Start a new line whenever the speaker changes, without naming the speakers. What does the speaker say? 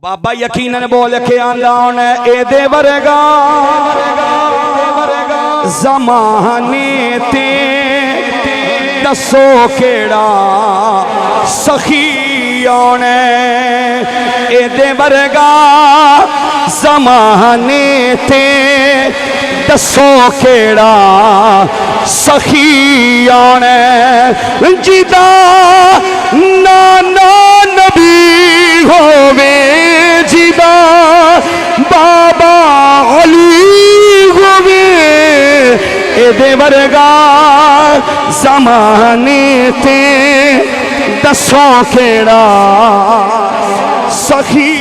बाबा यकीनन बोल के आंदा होना एदे वर्गा ज़माने ते दसो केड़ा सखी आना एदे वर्गा ज़माने ते दसो केड़ा सखी आना जिदा नाना नबी होवे जिदा बाबा अली होवे एदे वर्गा ज़माने ते दसो केड़ा सखी